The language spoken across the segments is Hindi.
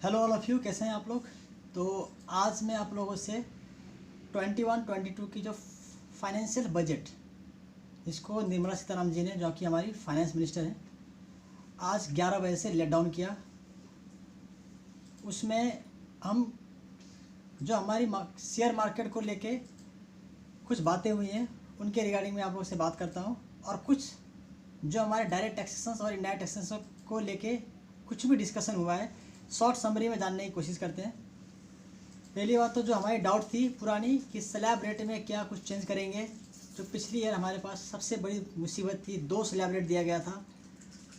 हेलो ऑल ऑफ़ यू, कैसे हैं आप लोग। तो आज मैं आप लोगों से 21-22 की जो फाइनेंशियल बजट, इसको निर्मला सीतारामन जी ने, जो कि हमारी फाइनेंस मिनिस्टर हैं, आज 11 बजे से लेट डाउन किया। उसमें हम जो हमारी शेयर मार्केट को लेके कुछ बातें हुई हैं, उनके रिगार्डिंग में आप लोगों से बात करता हूँ, और कुछ जो हमारे डायरेक्ट टैक्सेशन और इनडायरेक्ट टैक्सेशन को लेके कुछ भी डिस्कशन हुआ है, शॉर्ट समरी में जानने की कोशिश करते हैं। पहली बात तो जो हमारी डाउट थी पुरानी कि स्लैब रेट में क्या कुछ चेंज करेंगे। जो पिछली ईयर हमारे पास सबसे बड़ी मुसीबत थी, 2 स्लैब रेट दिया गया था,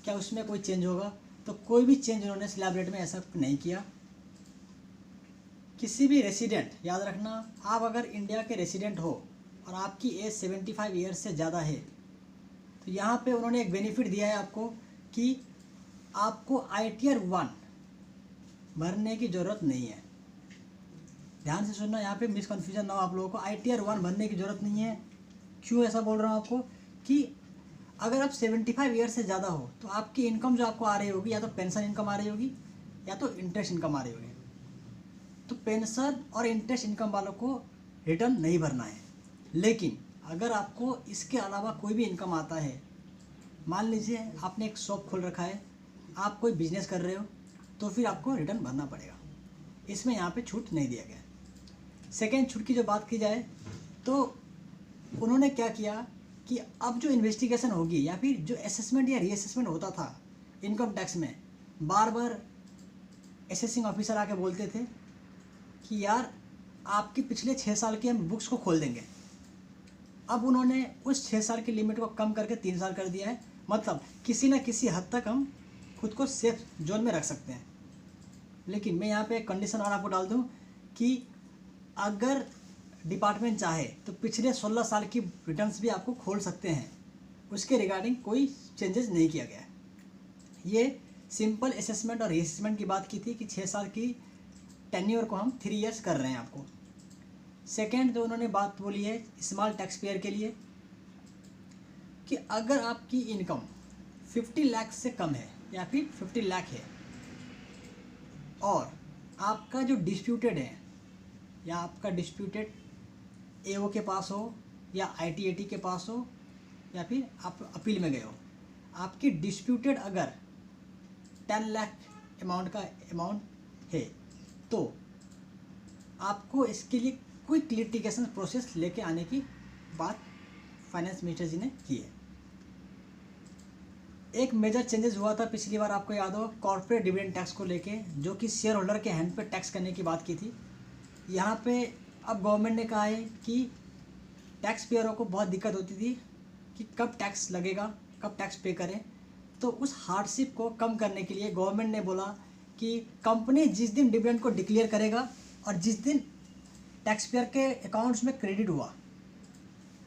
क्या उसमें कोई चेंज होगा। तो कोई भी चेंज उन्होंने स्लैब रेट में ऐसा नहीं किया। किसी भी रेसिडेंट, याद रखना, आप अगर इंडिया के रेसिडेंट हो और आपकी एज 75 ईयर्स से ज़्यादा है, तो यहाँ पे उन्होंने एक बेनिफिट दिया है आपको कि आपको ITR 1 भरने की ज़रूरत नहीं है। ध्यान से सुनना, यहाँ पे मिसकन्फ्यूजन ना हो आप लोगों को। ITR 1 भरने की ज़रूरत नहीं है। क्यों ऐसा बोल रहा हूँ आपको कि अगर आप 75 ईयर से ज़्यादा हो तो आपकी इनकम जो आपको आ रही होगी, या तो पेंशन इनकम आ रही होगी या तो इंटरेस्ट इनकम आ रही होगी। तो पेंशन और इंटरेस्ट इनकम वालों को रिटर्न नहीं भरना है। लेकिन अगर आपको इसके अलावा कोई भी इनकम आता है, मान लीजिए आपने एक शॉप खोल रखा है, आप कोई बिजनेस कर रहे हो, तो फिर आपको रिटर्न भरना पड़ेगा। इसमें यहाँ पे छूट नहीं दिया गया। सेकेंड छूट की जो बात की जाए तो उन्होंने क्या किया कि अब जो इन्वेस्टिगेशन होगी या फिर जो असेसमेंट या रीअसेसमेंट होता था इनकम टैक्स में, बार बार असेसिंग ऑफिसर आके बोलते थे कि यार आपकी पिछले 6 साल की हम बुक्स को खोल देंगे। अब उन्होंने उस 6 साल की लिमिट को कम करके 3 साल कर दिया है। मतलब किसी न किसी हद तक हम खुद को सेफ जोन में रख सकते हैं। लेकिन मैं यहाँ पे एक कंडीशन और आपको डाल दूँ कि अगर डिपार्टमेंट चाहे तो पिछले 16 साल की रिटर्न्स भी आपको खोल सकते हैं। उसके रिगार्डिंग कोई चेंजेस नहीं किया गया है। ये सिंपल असेसमेंट और रीअसेसमेंट की बात की थी कि 6 साल की टेन्योर को हम 3 ईयर्स कर रहे हैं आपको। सेकेंड जो उन्होंने बात बोली है स्मॉल टैक्स पेयर के लिए, कि अगर आपकी इनकम 50 लाख से कम है या फिर 50 लाख है और आपका जो डिस्प्यूटेड है, या आपका डिस्प्यूटेड AO के पास हो या ITAT के पास हो या फिर आप अपील में गए हो, आपकी डिस्प्यूटेड अगर 10 लाख अमाउंट है, तो आपको इसके लिए क्विक लिटिगेशन प्रोसेस लेके आने की बात फाइनेंस मिनिस्टर जी ने की है। एक मेजर चेंजेस हुआ था पिछली बार, आपको याद हो, कॉर्पोरेट डिविडेंड टैक्स को लेके, जो कि शेयर होल्डर के हैंड पे टैक्स करने की बात की थी। यहाँ पे अब गवर्नमेंट ने कहा है कि टैक्स पेयरों को बहुत दिक्कत होती थी कि कब टैक्स लगेगा, कब टैक्स पे करें। तो उस हार्डशिप को कम करने के लिए गवर्नमेंट ने बोला कि कंपनी जिस दिन डिविडेंड को डिक्लेयर करेगा और जिस दिन टैक्स पेयर के अकाउंट्स में क्रेडिट हुआ,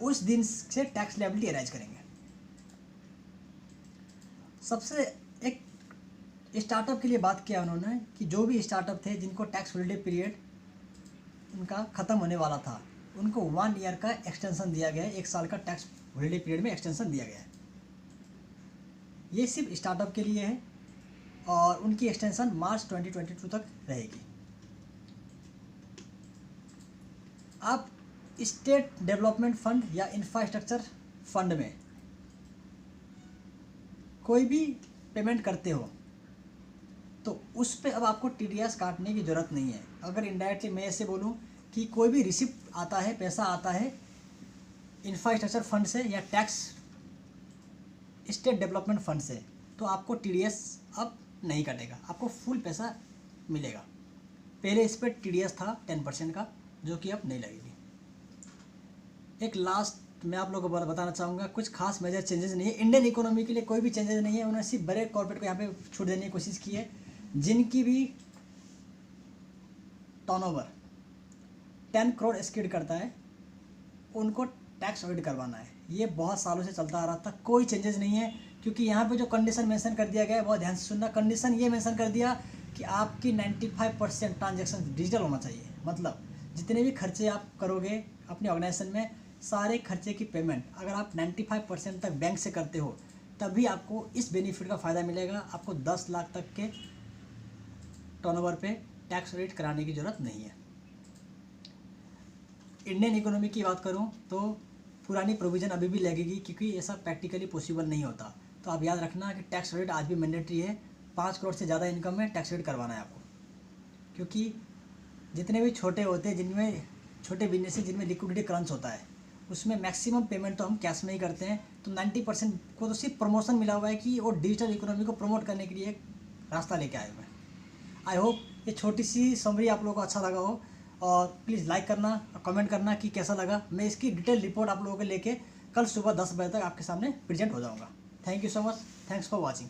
उस दिन से टैक्स लायबिलिटी अराइज करेंगे। सबसे एक स्टार्टअप के लिए बात किया उन्होंने कि जो भी स्टार्टअप थे जिनको टैक्स हॉलिडे पीरियड उनका ख़त्म होने वाला था, उनको 1 ईयर का एक्सटेंशन दिया गया है। 1 साल का टैक्स हॉलिडे पीरियड में एक्सटेंशन दिया गया है। ये सिर्फ स्टार्टअप के लिए है और उनकी एक्सटेंशन मार्च 2022 तक रहेगी। आप स्टेट डेवलपमेंट फंड या इंफ्रास्ट्रक्चर फंड में कोई भी पेमेंट करते हो तो उस पर अब आपको TDS काटने की ज़रूरत नहीं है। अगर इनडायरेक्टली मैं ऐसे बोलूँ कि कोई भी रिसिप्ट आता है, पैसा आता है इंफ्रास्ट्रक्चर फंड से या टैक्स स्टेट डेवलपमेंट फंड से, तो आपको TDS अब नहीं कटेगा, आपको फुल पैसा मिलेगा। पहले इस पर TDS था 10% का, जो कि अब नहीं लगेगी। एक लास्ट मैं आप लोगों को बताना चाहूँगा, कुछ खास मेजर चेंजेस नहीं है इंडियन इकोनॉमी के लिए, कोई भी चेंजेस नहीं है। उन्होंने सिर्फ बड़े कॉर्पोरेट को यहाँ पे छूट देने की कोशिश की है। जिनकी भी टर्नओवर 10 करोड़ एक्सीड करता है उनको टैक्स ऑडिट करवाना है। ये बहुत सालों से चलता आ रहा था, कोई चेंजेस नहीं है। क्योंकि यहाँ पे जो कंडीशन मेंशन कर दिया गया है, बहुत ध्यान से सुनना, कंडीशन ये मेंशन कर दिया कि आपकी 95% ट्रांजेक्शन डिजिटल होना चाहिए। मतलब जितने भी खर्चे आप करोगे अपने ऑर्गेनाइजेशन में, सारे खर्चे की पेमेंट अगर आप 95% तक बैंक से करते हो, तभी आपको इस बेनिफिट का फ़ायदा मिलेगा। आपको 10 लाख तक के टर्नओवर पे टैक्स रेट कराने की ज़रूरत नहीं है। इंडियन इकोनॉमी की बात करूं तो पुरानी प्रोविज़न अभी भी लगेगी, क्योंकि ऐसा प्रैक्टिकली पॉसिबल नहीं होता। तो आप याद रखना कि टैक्स रेट आज भी मैंडेटरी है। 5 करोड़ से ज़्यादा इनकम में टैक्स रेट करवाना है आपको, क्योंकि जितने भी छोटे होते हैं, जिनमें छोटे बिजनेस जिनमें लिक्विडिटी क्रंच होता है, उसमें मैक्सिमम पेमेंट तो हम कैश में ही करते हैं। तो 90% को तो सिर्फ प्रमोशन मिला हुआ है कि वो डिजिटल इकोनॉमी को प्रमोट करने के लिए एक रास्ता लेके आए हुए हैं। आई होप ये छोटी सी समरी आप लोगों को अच्छा लगा हो, और प्लीज़ लाइक करना और कमेंट करना कि कैसा लगा। मैं इसकी डिटेल रिपोर्ट आप लोगों को लेके कल सुबह 10 बजे तक आपके सामने प्रेजेंट हो जाऊँगा। Thank you so much, thanks for watching.